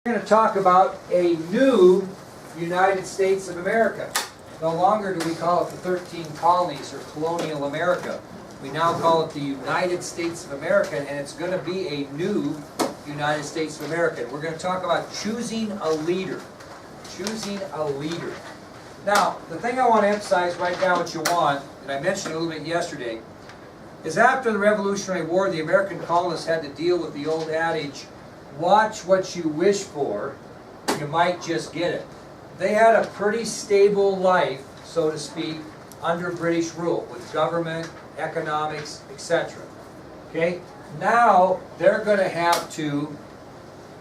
We're going to talk about a new United States of America. No longer do we call it the 13 colonies or colonial America. We now call it the United States of America, and it's going to be a new United States of America. We're going to talk about choosing a leader. Choosing a leader. Now, the thing I want to emphasize right now, what you want, and I mentioned a little bit yesterday, is after the Revolutionary War, the American colonists had to deal with the old adage, watch what you wish for, you might just get it. They had a pretty stable life, so to speak, under British rule, with government, economics, etc. Okay? Now, they're going to have to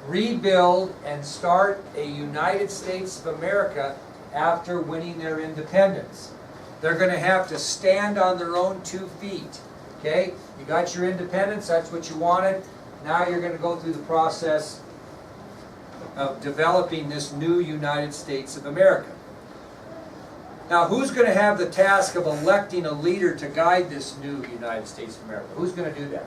rebuild and start a United States of America after winning their independence. They're going to have to stand on their own 2 feet. Okay? You got your independence, that's what you wanted. Now you're going to go through the process of developing this new United States of America. Now, who's going to have the task of electing a leader to guide this new United States of America? Who's going to do that?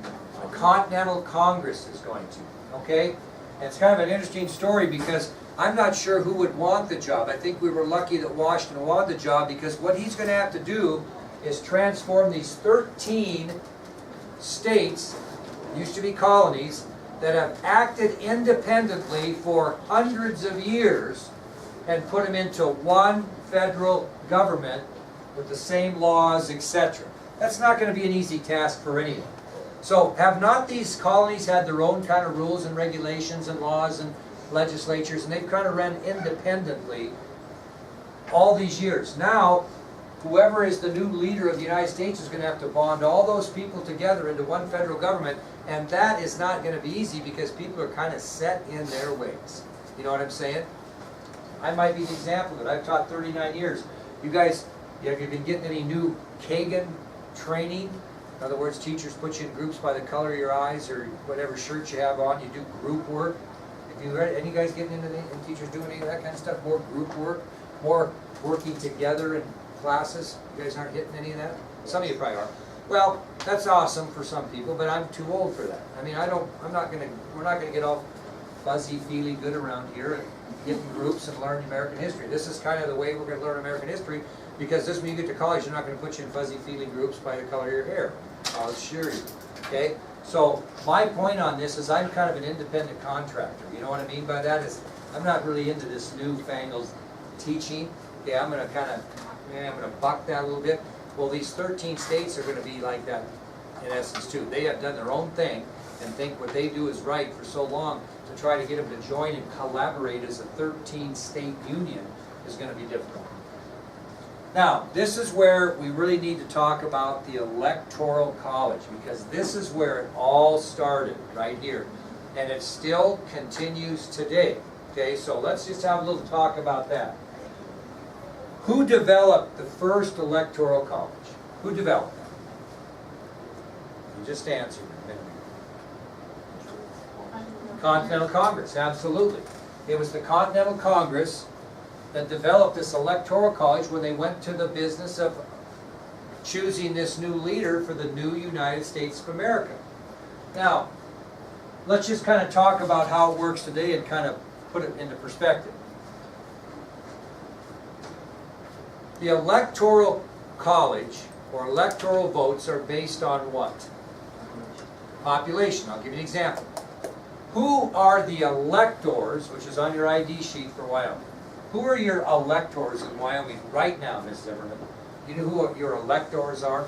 The Continental Congress is going to. Okay? And it's kind of an interesting story because I'm not sure who would want the job. I think we were lucky that Washington wanted the job because what he's going to have to do is transform these 13 states, used to be colonies, that have acted independently for hundreds of years and put them into one federal government with the same laws, etc. That's not going to be an easy task for anyone. So have not these colonies had their own kind of rules and regulations and laws and legislatures, and they've kind of run independently all these years. Now, whoever is the new leader of the United States is going to have to bond all those people together into one federal government, and that is not going to be easy because people are kind of set in their ways. You know what I'm saying? I might be the example of it. I've taught 39 years. You guys, have you been getting any new Kagan training? In other words, teachers put you in groups by the color of your eyes or whatever shirt you have on. You do group work. Have you read, any guys getting into and teachers doing any of that kind of stuff? More group work? More working together in classes? You guys aren't hitting any of that? Some of you probably are. Well, that's awesome for some people, but I'm too old for that. I mean, we're not gonna get all fuzzy, feely good around here and get in groups and learn American history. This is kind of the way we're gonna learn American history, because this, when you get to college, they're not gonna put you in fuzzy, feely groups by the color of your hair. I'll assure you. Okay? So, my point on this is I'm kind of an independent contractor. You know what I mean by that? Is I'm not really into this newfangled teaching. Okay, I'm gonna buck that a little bit. Well, these 13 states are going to be like that in essence too. They have done their own thing and think what they do is right for so long, to try to get them to join and collaborate as a 13-state union is going to be difficult. Now, this is where we really need to talk about the Electoral College, because this is where it all started, right here. And it still continues today. Okay, so let's just have a little talk about that. Who developed the first electoral college? Who developed that? You just answered a minute ago. Continental Congress, absolutely. It was the Continental Congress that developed this electoral college when they went to the business of choosing this new leader for the new United States of America. Now, let's just kind of talk about how it works today and kind of put it into perspective. The Electoral College, or electoral votes, are based on what? Population. I'll give you an example. Who are the electors, which is on your ID sheet for Wyoming? Who are your electors in Wyoming right now, Mrs. Everman? You know who your electors are?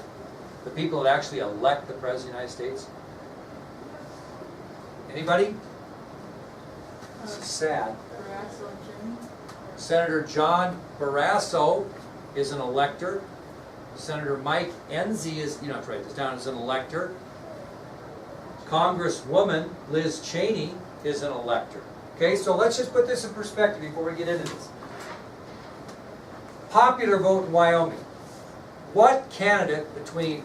The people that actually elect the President of the United States? Anybody? This is sad. Senator John Barrasso is an elector. Senator Mike Enzi is, you don't have to write this down, is an elector. Congresswoman Liz Cheney is an elector. Okay, so let's just put this in perspective before we get into this. Popular vote in Wyoming. What candidate between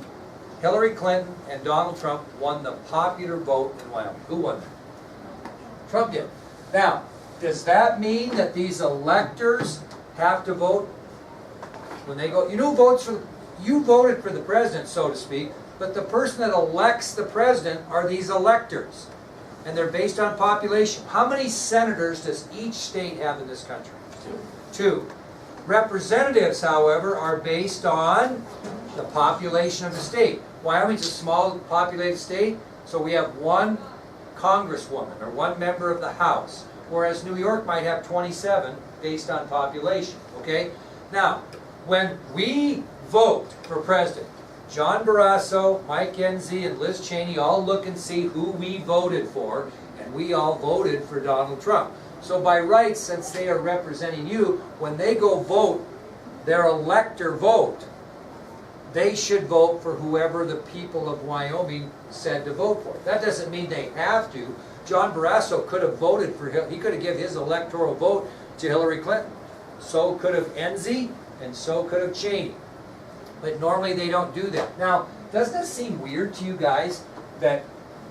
Hillary Clinton and Donald Trump won the popular vote in Wyoming? Who won that? Trump did. Now, does that mean that these electors have to vote when they go? You know who votes for? You voted for the president, so to speak, but the person that elects the president are these electors. and they're based on population. How many senators does each state have in this country? Two. Representatives, however, are based on the population of the state. Wyoming's a small populated state, so we have one congresswoman or one member of the House, whereas New York might have 27 based on population, okay? Now, when we vote for president, John Barrasso, Mike Enzi, and Liz Cheney all look and see who we voted for, and we all voted for Donald Trump. So by right, since they are representing you, when they go vote, their elector vote, they should vote for whoever the people of Wyoming said to vote for. That doesn't mean they have to. John Barrasso could have voted for him. He could have given his electoral vote to Hillary Clinton. So could have Enzi, and so could have Cheney. But normally they don't do that. Now, doesn't it seem weird to you guys that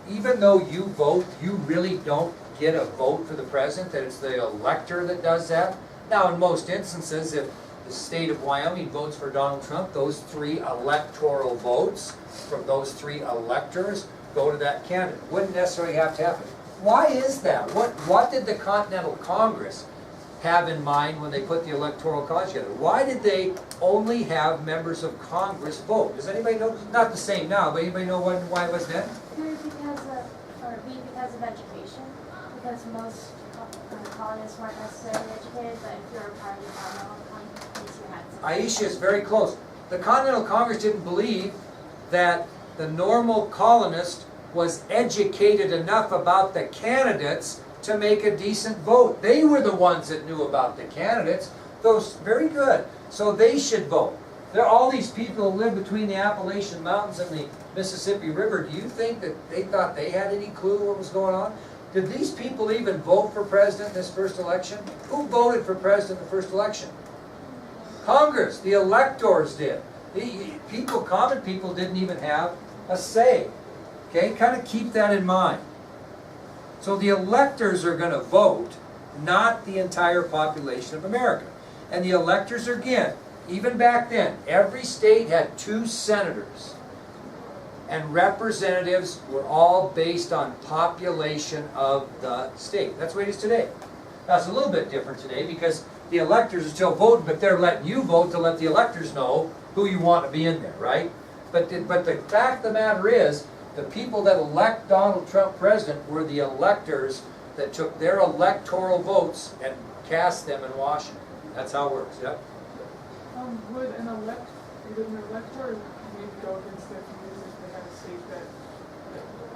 even though you vote, you really don't get a vote for the president, that it's the elector that does that? Now, in most instances, if the state of Wyoming votes for Donald Trump, those 3 electoral votes from those 3 electors go to that candidate. Wouldn't necessarily have to happen. Why is that? What did the Continental Congress have in mind when they put the Electoral College together? Why did they only have members of Congress vote? Does anybody know? Not the same now, but anybody know why it was then? Because of education. Because most colonists weren't necessarily educated, but if you're a part of the Continental Congress, you had some. Aisha is very close. The Continental Congress didn't believe that the normal colonist was educated enough about the candidates to make a decent vote. They were the ones that knew about the candidates. Those very good. So they should vote. There are all these people who live between the Appalachian Mountains and the Mississippi River. Do you think that they thought they had any clue what was going on? Did these people even vote for president in this first election? Who voted for president in the first election? Congress. The electors did. The people, common people, didn't even have a say. Okay, kind of keep that in mind. So the electors are going to vote, not the entire population of America. And the electors, again, even back then, every state had 2 senators. And representatives were all based on population of the state. That's the way it is today. Now, it's a little bit different today because the electors are still voting, but they're letting you vote to let the electors know who you want to be in there, right? But the fact of the matter is, the people that elect Donald Trump president were the electors that took their electoral votes and cast them in Washington. That's how it works, yep. Would an elector maybe go against their views if they had a state that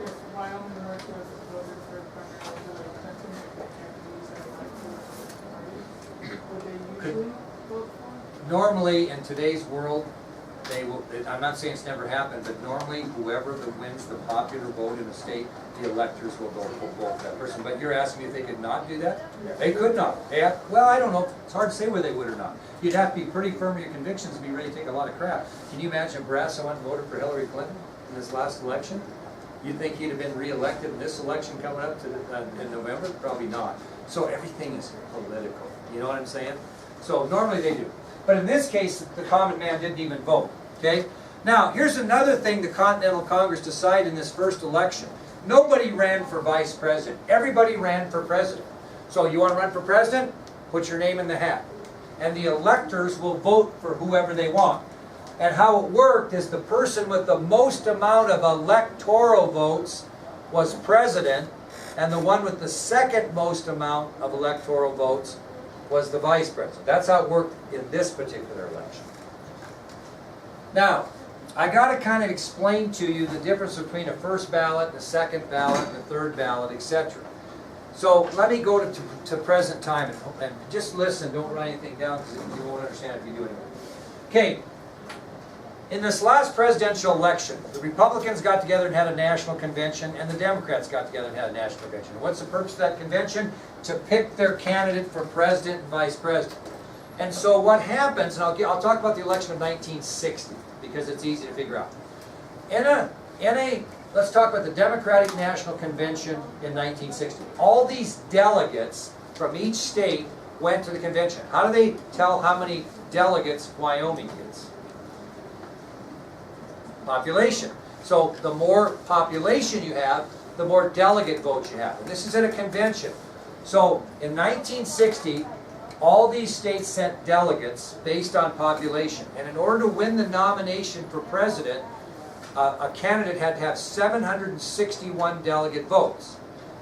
if Wyoming were to have voted for President Hillary Clinton, they can't use an electoral party? Would they usually vote for? Normally, in today's world, they will. I'm not saying it's never happened, but normally, whoever wins the popular vote in a state, the electors will vote for that person. But you're asking me if they could not do that? They could not. Yeah. Well, I don't know. It's hard to say whether they would or not. You'd have to be pretty firm in your convictions and be ready to take a lot of crap. Can you imagine if Barrasso went and voted for Hillary Clinton in this last election? You think he'd have been reelected in this election coming up to in November? Probably not. So everything is political. You know what I'm saying? So normally they do. But in this case, the common man didn't even vote. Okay? Now, here's another thing the Continental Congress decided in this first election. Nobody ran for vice president. Everybody ran for president. So you want to run for president? Put your name in the hat. And the electors will vote for whoever they want. And how it worked is the person with the most amount of electoral votes was president, and the one with the second most amount of electoral votes was the vice president. That's how it worked in this particular election. Now, I got to kind of explain to you the difference between a first ballot, and a second ballot, and a third ballot, etc. So let me go to present time and just listen. Don't write anything down because you won't understand if you do anyway. Okay. In this last presidential election, the Republicans got together and had a national convention, and the Democrats got together and had a national convention. What's the purpose of that convention? To pick their candidate for president and vice president. And so what happens, and I'll talk about the election of 1960, because it's easy to figure out. Let's talk about the Democratic National Convention in 1960. All these delegates from each state went to the convention. How do they tell how many delegates Wyoming gets? Population. So the more population you have, the more delegate votes you have. And this is at a convention. So in 1960, all these states sent delegates based on population. And in order to win the nomination for president, a candidate had to have 761 delegate votes.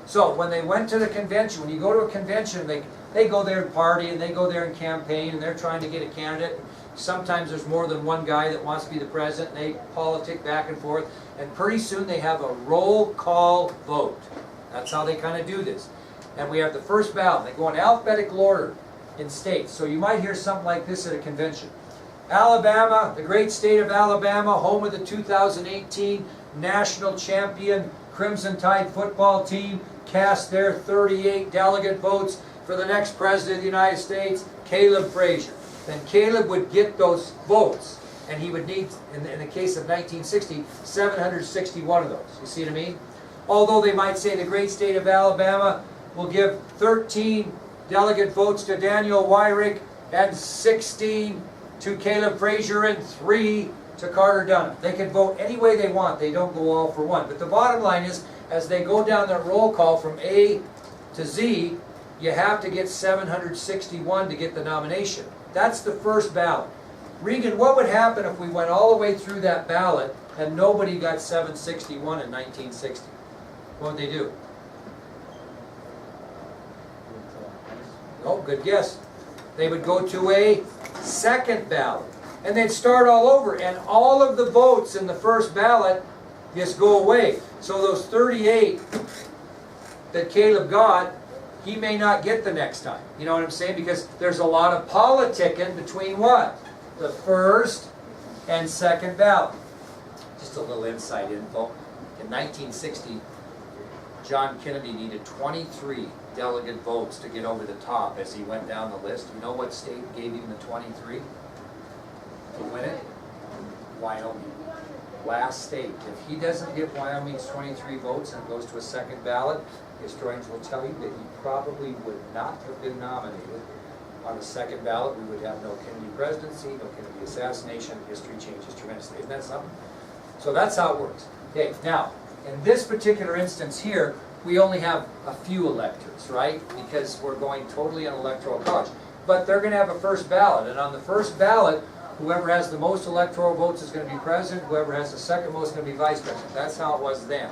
So when they went to the convention, when you go to a convention, they go there and party, and they go there and campaign, and they're trying to get a candidate. Sometimes there's more than one guy that wants to be the president, and they politic back and forth. And pretty soon they have a roll call vote. That's how they kind of do this. And we have the first ballot. They go in alphabetical order in states. So you might hear something like this at a convention. Alabama, the great state of Alabama, home of the 2018 national champion Crimson Tide football team, cast their 38 delegate votes for the next president of the United States, Caleb Frazier. Then Caleb would get those votes, and he would need, in the case of 1960, 761 of those. You see what I mean? Although they might say the great state of Alabama will give 13 delegate votes to Daniel Wyrick and 16 to Caleb Frazier and 3 to Carter Dunham. They can vote any way they want. They don't go all for one. But the bottom line is, as they go down that roll call from A to Z, you have to get 761 to get the nomination. That's the first ballot. Regan, what would happen if we went all the way through that ballot and nobody got 761 in 1960? What would they do? Oh, good guess. They would go to a second ballot. And they'd start all over. And all of the votes in the first ballot just go away. So those 38 that Caleb got, he may not get the next time. You know what I'm saying? Because there's a lot of politicking between what? The first and second ballot. Just a little inside info. In 1960, John Kennedy needed 23 delegate votes to get over the top as he went down the list. You know what state gave him the 23 to win it? Wyoming. Last state. If he doesn't get Wyoming's 23 votes and it goes to a second ballot, historians will tell you that he probably would not have been nominated. On the second ballot, we would have no Kennedy presidency, no Kennedy assassination. History changes tremendously. Isn't that something? So that's how it works. Okay, now, in this particular instance here, we only have a few electors, right? Because we're going totally on electoral college. But they're going to have a first ballot, and on the first ballot, whoever has the most electoral votes is going to be president, whoever has the second most is going to be vice president. That's how it was then.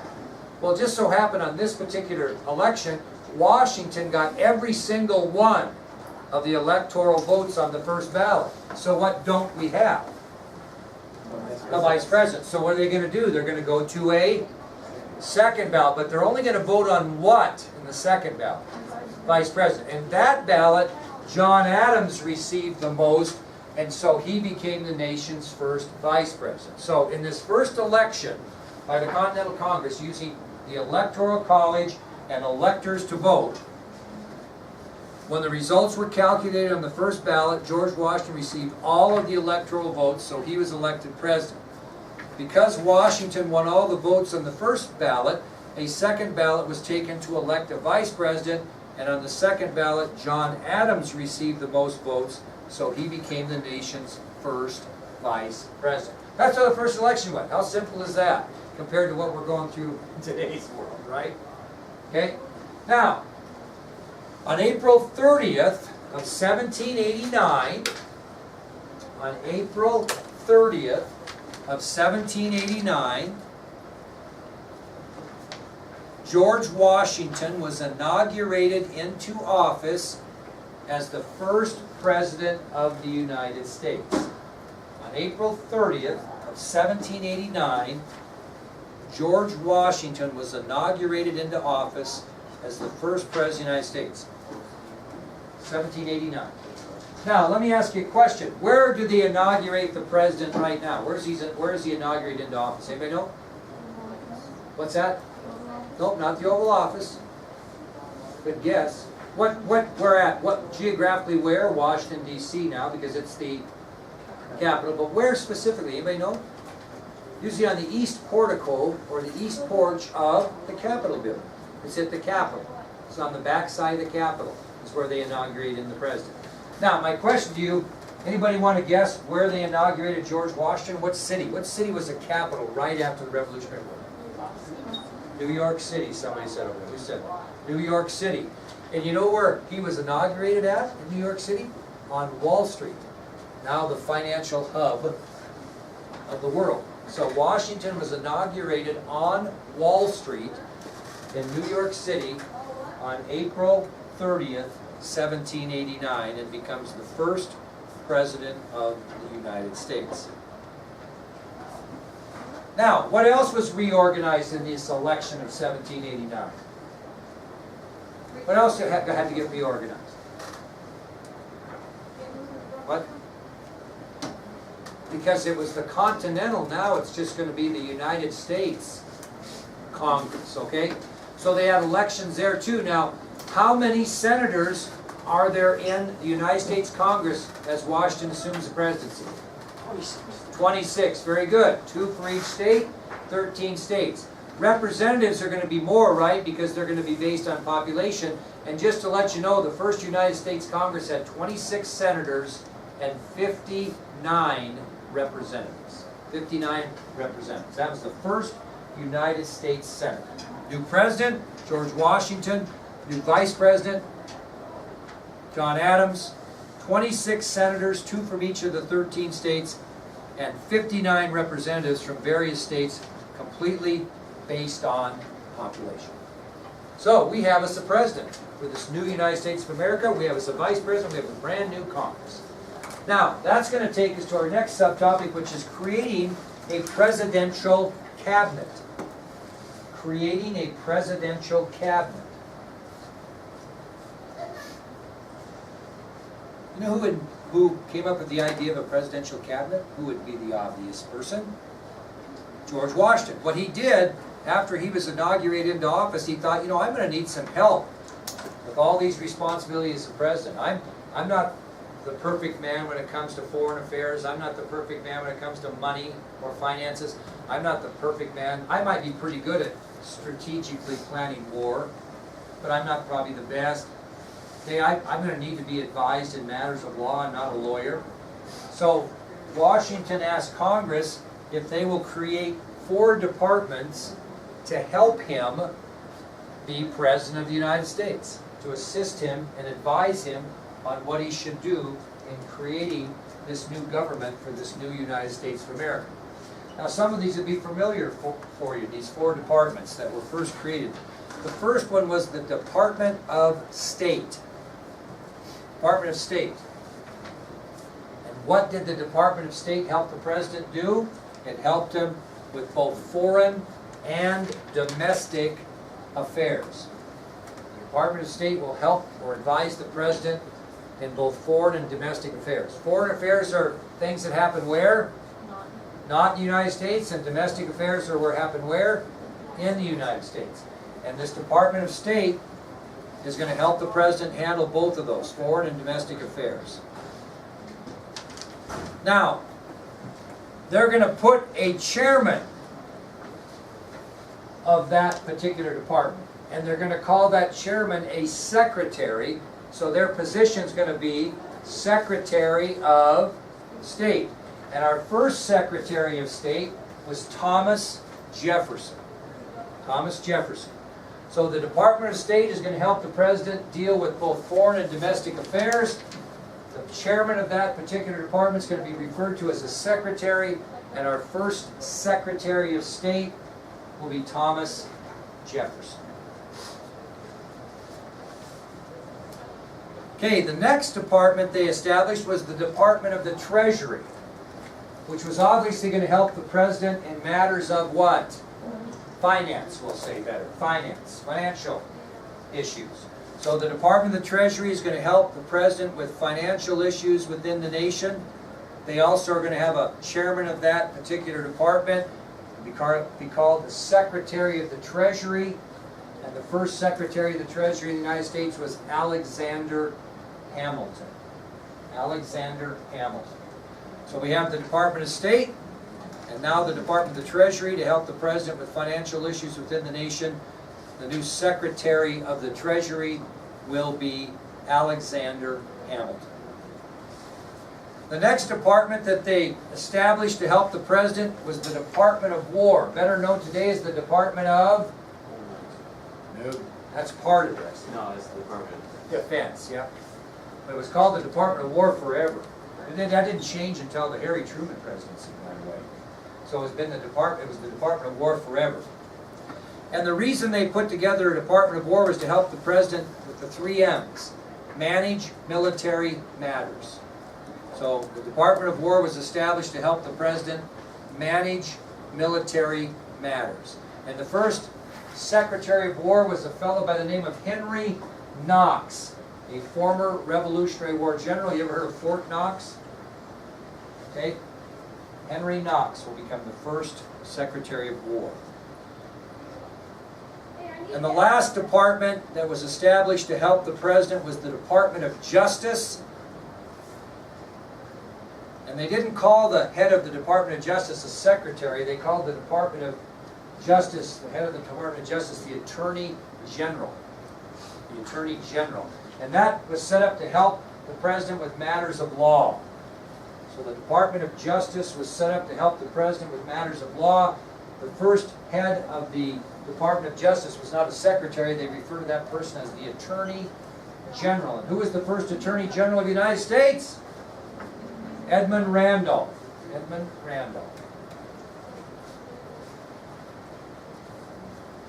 Well, it just so happened on this particular election, Washington got every single one of the electoral votes on the first ballot. So what don't we have? A vice president. So what are they going to do? They're going to go to a second ballot, but they're only going to vote on what in the second ballot? Vice president. In that ballot, John Adams received the most, and so he became the nation's first vice president. So in this first election by the Continental Congress, using the Electoral College and electors to vote, when the results were calculated on the first ballot, George Washington received all of the electoral votes, so he was elected president. Because Washington won all the votes on the first ballot, a second ballot was taken to elect a vice president, and on the second ballot, John Adams received the most votes, so he became the nation's first vice president. That's how the first election went. How simple is that compared to what we're going through in today's world, right? Okay? Now, on April 30th of 1789, on April 30th of 1789, George Washington was inaugurated into office as the first president of the United States. On April 30th of 1789, George Washington was inaugurated into office as the first president of the United States. 1789. Now, let me ask you a question. Where do they inaugurate the president right now? Where is he inaugurated into office? Anybody know? What's that? Nope, not the Oval Office. Good guess. What geographically where? Washington, D.C. now, because it's the capital. But where specifically? Anybody know? Usually on the east portico, or the east porch of the Capitol building. It's at the Capitol. It's on the back side of the Capitol. It's where they inaugurated the president. Now, my question to you, anybody want to guess where they inaugurated George Washington? What city? What city was the capital right after the Revolutionary War? New York City, somebody said over there. Who said that? New York City. And you know where he was inaugurated at in New York City? On Wall Street, now the financial hub of the world. So Washington was inaugurated on Wall Street in New York City on April 30th, 1789, and becomes the first president of the United States. Now, what else was reorganized in this election of 1789? What else had to get reorganized? What? Because it was the Continental, now it's just going to be the United States Congress, okay? So they had elections there too. Now, how many senators are there in the United States Congress as Washington assumes the presidency? 26, very good. 2 for each state, 13 states. Representatives are going to be more, right? Because they're going to be based on population. And just to let you know, the first United States Congress had 26 senators and 59 representatives. 59 representatives. That was the first United States Senate. New president, George Washington. New vice president, John Adams. 26 senators, 2 from each of the 13 states, and 59 representatives from various states, completely based on population. So we have as a president for this new United States of America. We have as a vice president. We have a brand new Congress. Now, that's going to take us to our next subtopic, which is creating a presidential cabinet. Creating a presidential cabinet. You know who came up with the idea of a presidential cabinet? Who would be the obvious person? George Washington. What he did after he was inaugurated into office, he thought, you know, I'm going to need some help with all these responsibilities as president. I'm not the perfect man when it comes to foreign affairs. I'm not the perfect man when it comes to money or finances. I'm not the perfect man. I might be pretty good at strategically planning war, but I'm not probably the best. Okay, I'm going to need to be advised in matters of law. I'm not a lawyer. So Washington asked Congress if they will create 4 departments to help him be President of the United States, to assist him and advise him on what he should do in creating this new government for this new United States of America. Now, some of these would be familiar for you, these 4 departments that were first created. The first one was the Department of State. Department of State. And what did the Department of State help the President do? It helped him with both foreign and domestic affairs. The Department of State will help or advise the President in both foreign and domestic affairs. Foreign affairs are things that happen where? Not in the United States. And domestic affairs are where happen where? In the United States. And this Department of State is going to help the President handle both of those, foreign and domestic affairs. Now, they're going to put a chairman of that particular department. And they're going to call that chairman a secretary. So their position is going to be Secretary of State. And our first Secretary of State was Thomas Jefferson. Thomas Jefferson. So the Department of State is going to help the President deal with both foreign and domestic affairs. The chairman of that particular department is going to be referred to as a secretary, and our first Secretary of State will be Thomas Jefferson. Okay, the next department they established was the Department of the Treasury, which was obviously going to help the President in matters of what? Finance, we'll say better. Finance, financial issues. So the Department of the Treasury is going to help the President with financial issues within the nation. They also are going to have a chairman of that particular department, be called the Secretary of the Treasury. And the first Secretary of the Treasury in the United States was Alexander Hamilton. Alexander Hamilton. So we have the Department of State, and now the Department of the Treasury to help the President with financial issues within the nation. The new Secretary of the Treasury will be Alexander Hamilton. The next department that they established to help the President was the Department of War, better known today as the Department of No. That's part of this. No, it's the Department. Defense, yeah. But it was called the Department of War forever. And then that didn't change until the Harry Truman presidency, by the way. So it's been the Department, it was the Department of War forever. And the reason they put together a Department of War was to help the president with the 3 M's. Manage military matters. So the Department of War was established to help the president manage military matters. And the first Secretary of War was a fellow by the name of Henry Knox, a former Revolutionary War general. You ever heard of Fort Knox? Okay. Henry Knox will become the first Secretary of War. And the last department that was established to help the president was the Department of Justice. And they didn't call the head of the Department of Justice a secretary. They called the Department of Justice, the head of the Department of Justice, the Attorney General. The Attorney General. And that was set up to help the president with matters of law. So the Department of Justice was set up to help the president with matters of law. The first head of the Department of Justice was not a secretary. They refer to that person as the Attorney General. And who was the first Attorney General of the United States? Edmund Randolph. Edmund Randolph.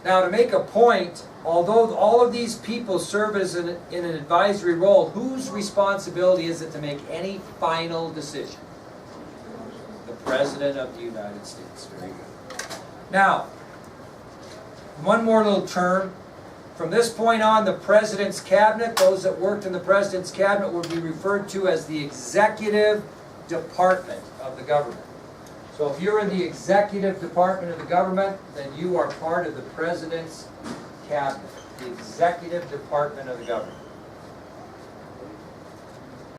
Now, to make a point, although all of these people serve as in an advisory role, whose responsibility is it to make any final decision? The President of the United States. Very good. Now, one more little term. From this point on, the President's Cabinet, those that worked in the President's Cabinet, will be referred to as the Executive Department of the government. So if you're in the Executive Department of the government, then you are part of the President's Cabinet, the Executive Department of the government.